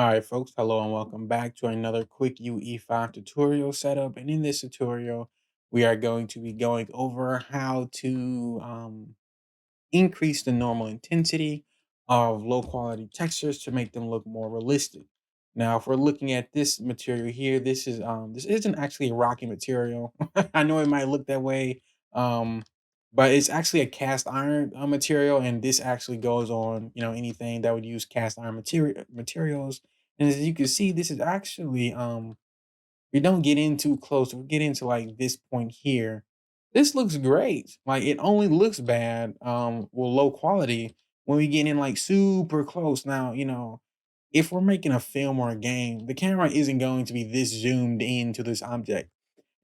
All right, folks. Hello and welcome back to another quick UE5 tutorial setup. And in this tutorial, we are going to be going over how to increase the normal intensity of low quality textures to make them look more realistic. Now, if we're looking at this material here, this isn't actually a rocky material. I know it might look that way, um, but it's actually a cast iron material, and this actually goes on anything that would use cast iron materials. And as you can see, this is actually we don't get in too close. We get into like this point here. This looks great. Like it only looks bad with low quality when we get in like super close. Now, if we're making a film or a game, the camera isn't going to be this zoomed into this object.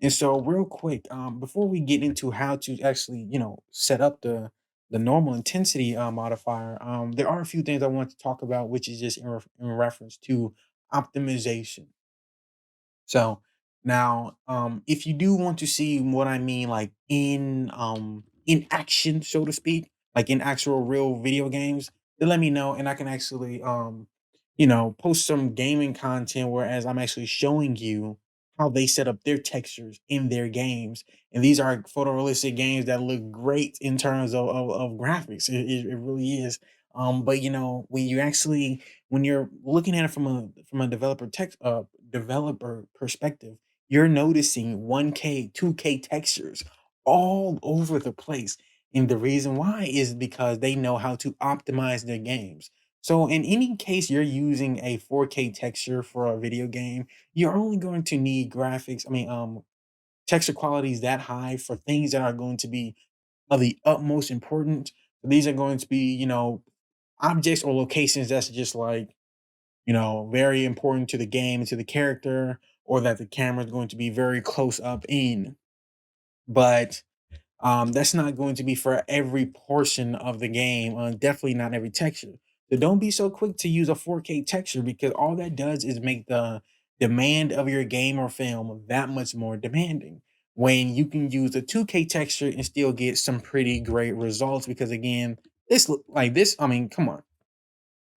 And so real quick, before we get into how to actually, set up the normal intensity modifier, there are a few things I want to talk about, which is just in reference to optimization. So now, if you do want to see what I mean, like in action, so to speak, like in actual real video games, then let me know, and I can actually post some gaming content. Whereas I'm actually showing you how they set up their textures in their games, and these are photorealistic games that look great in terms of graphics. It really is. But when you actually when you're looking at it from a developer perspective, you're noticing 1K, 2K textures all over the place. And the reason why is because they know how to optimize their games. So in any case you're using a 4K texture for a video game, you're only going to need texture qualities that high for things that are going to be of the utmost importance. These are going to be, objects or locations that's just like very important to the game and to the character, or that the camera is going to be very close up in. But that's not going to be for every portion of the game. Definitely not every texture. So don't be so quick to use a 4K texture, because all that does is make the demand of your game or film that much more demanding. When you can use a 2K texture and still get some pretty great results, because again, this look like this. I mean, come on,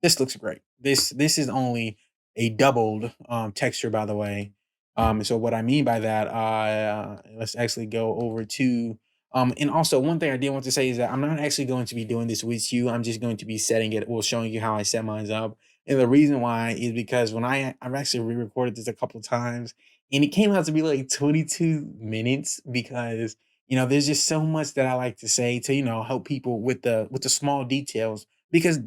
this looks great. This is only a doubled texture, by the way. So what I mean by that, let's actually go over to and also one thing I did want to say is that I'm not actually going to be doing this with you. I'm just going to be setting it, well, showing you how I set mine up. And the reason why is because when I've actually re-recorded this a couple times, and it came out to be like 22 minutes, because there's just so much that I like to say to help people with the small details, because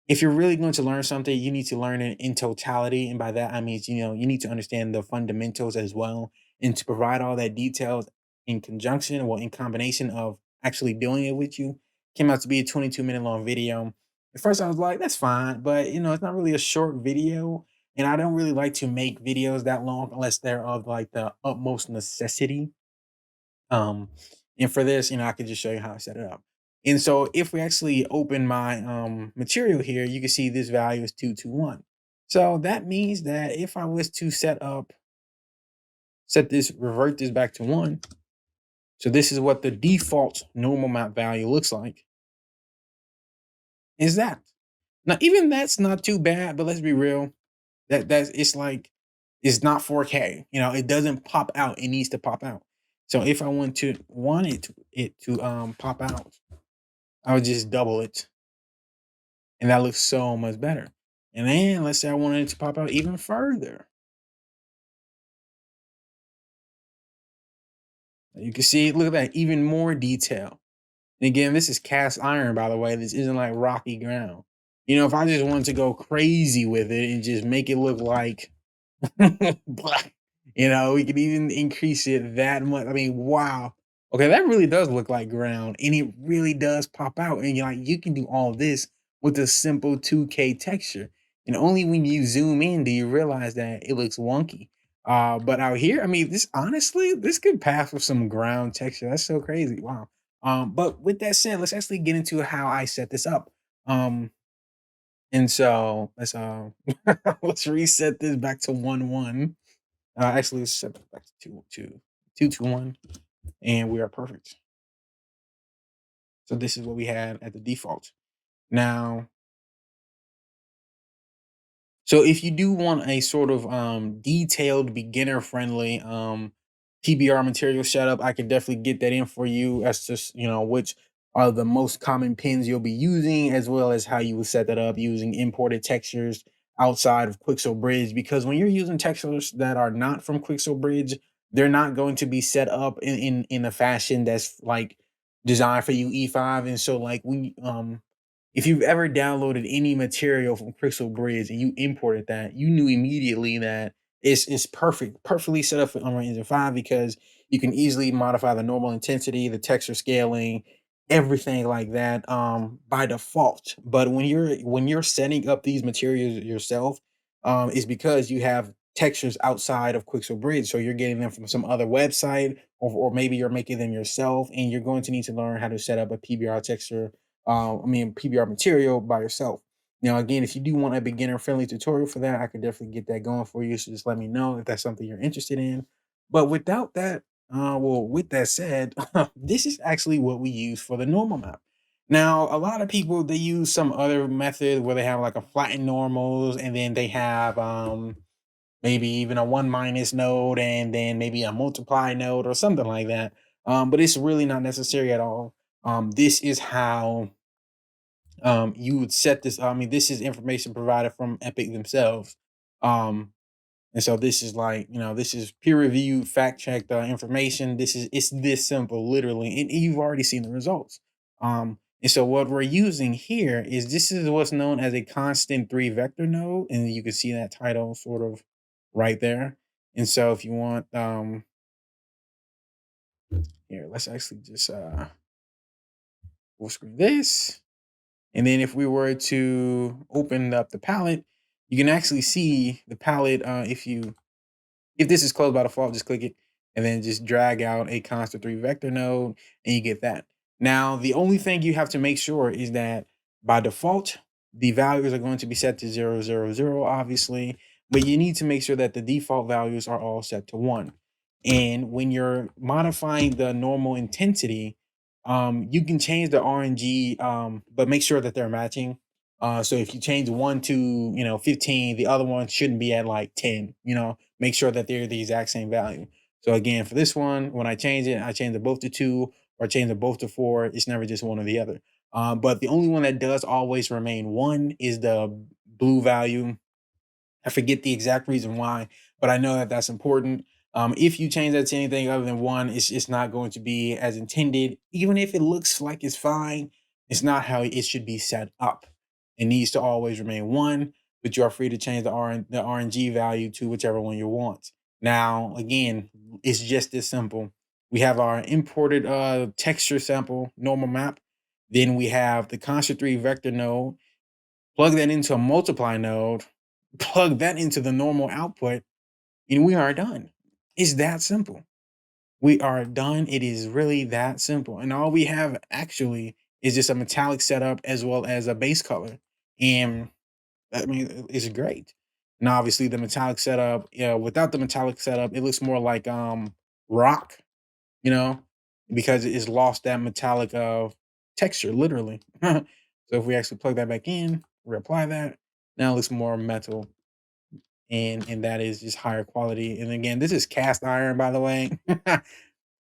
if you're really going to learn something, you need to learn it in totality. And by that I mean, you need to understand the fundamentals as well, and to provide all that details in conjunction, well, in combination of actually doing it with you, came out to be a 22-minute long video. At first I was like, that's fine, but it's not really a short video, and I don't really like to make videos that long unless they're of like the utmost necessity. um, and for this, I could just show you how I set it up. And so if we actually open my material here, you can see this value is 221. So that means that if I was to revert this back to one, so this is what the default normal map value looks like, is that. Now, even that's not too bad, but let's be real. That's it's like it's not 4K. It doesn't pop out. It needs to pop out. So if I wanted it to pop out, I would just double it, and that looks so much better. And then let's say I wanted it to pop out even further. You can see, look at that, even more detail. And again, this is cast iron, by the way. This isn't like rocky ground. If I just wanted to go crazy with it and just make it look like, we could even increase it that much. I mean, wow. Okay, that really does look like ground, and it really does pop out. And you can do all this with a simple 2K texture. And only when you zoom in do you realize that it looks wonky. But out here, I mean, this could pass with some ground texture. That's so crazy. Wow. But with that said, let's actually get into how I set this up. Um, and so let's let's reset this back to 1-1. Actually, let's set it back to 2-2, 2-2-1, and we are perfect. So this is what we had at the default. Now, So if you do want a sort of detailed beginner friendly PBR material setup, I can definitely get that in for you. That's just, which are the most common pins you'll be using, as well as how you would set that up using imported textures outside of Quixel Bridge. Because when you're using textures that are not from Quixel Bridge, they're not going to be set up in a fashion that's like designed for UE5. And so like we if you've ever downloaded any material from Crystal Bridge and you imported that, you knew immediately that it's perfectly set up for Unreal Engine 5 because you can easily modify the normal intensity, the texture scaling, everything like that by default. But when you're setting up these materials yourself, it's because you have textures outside of Quixel Bridge. So you're getting them from some other website, or maybe you're making them yourself, and you're going to need to learn how to set up a PBR texture PBR material by yourself. Now, again, if you do want a beginner friendly tutorial for that, I could definitely get that going for you. So just let me know if that's something you're interested in. But without that, with that said, this is actually what we use for the normal map. Now, a lot of people they use some other method where they have like a flattened normals, and then they have maybe even a one minus node, and then maybe a multiply node or something like that. But it's really not necessary at all. This is how you would set this. I mean, this is information provided from Epic themselves. Um, and so this is like, this is peer reviewed, fact checked information. It's this simple, literally, and you've already seen the results. And so what we're using here is this is what's known as a constant three vector node, and you can see that title sort of right there. And so if you want, here, let's actually just full screen this. And then if we were to open up the palette, you can actually see the palette. If this is closed by default, just click it and then just drag out a constant three vector node and you get that. Now, the only thing you have to make sure is that by default, the values are going to be set to 0, 0, 0, obviously, but you need to make sure that the default values are all set to 1. And when you're modifying the normal intensity, you can change the RNG, but make sure that they're matching. So if you change one to 15, the other one shouldn't be at like 10. Make sure that they're the exact same value. So again, for this one, when I change it, I change it both to 2 or change it both to 4. It's never just one or the other. But the only one that does always remain 1 is the blue value. I forget the exact reason why, but I know that that's important. If you change that to anything other than 1, it's not going to be as intended. Even if it looks like it's fine, it's not how it should be set up. It needs to always remain 1, but you are free to change the RNG value to whichever one you want. Now, again, it's just this simple. We have our imported texture sample normal map. Then we have the constant 3 vector node. Plug that into a multiply node, plug that into the normal output, and we are done. It's that simple. We are done. It is really that simple. And all we have actually is just a metallic setup as well as a base color. And I mean, it's great. Now, obviously, the metallic setup, yeah, without the metallic setup, it looks more like rock, you know, because it's lost that metallic texture, literally. So if we actually plug that back in, reapply that, now it looks more metal, and that is just higher quality. And again, this is cast iron, by the way.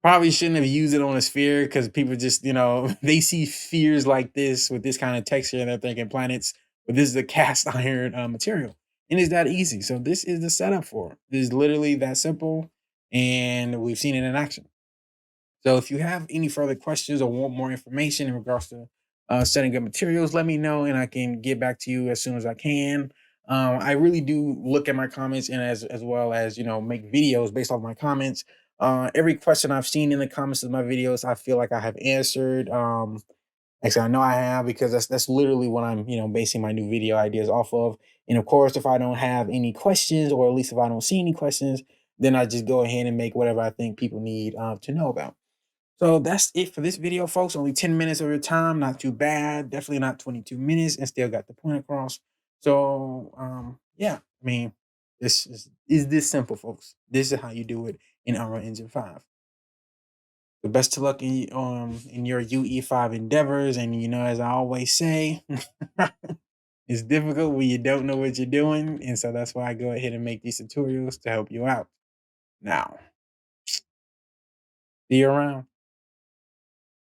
Probably shouldn't have used it on a sphere because people just, they see spheres like this with this kind of texture and they're thinking planets, but this is a cast iron material. And it's that easy. So this is the setup for it. This is literally that simple. And we've seen it in action. So if you have any further questions or want more information in regards to setting up materials, let me know and I can get back to you as soon as I can. I really do look at my comments and as well as make videos based off my comments. Every question I've seen in the comments of my videos, I feel like I have answered. Actually, I know I have because that's literally what I'm basing my new video ideas off of. And of course, if I don't have any questions, or at least if I don't see any questions, then I just go ahead and make whatever I think people need to know about. So that's it for this video, folks. Only 10 minutes of your time. Not too bad. Definitely not 22 minutes and still got the point across. So yeah, I mean, this is this simple, folks. This is how you do it in Unreal Engine 5. The best of luck in your UE5 endeavors. And as I always say, It's difficult when you don't know what you're doing, and so that's why I go ahead and make these tutorials to help you out. Now, see you around.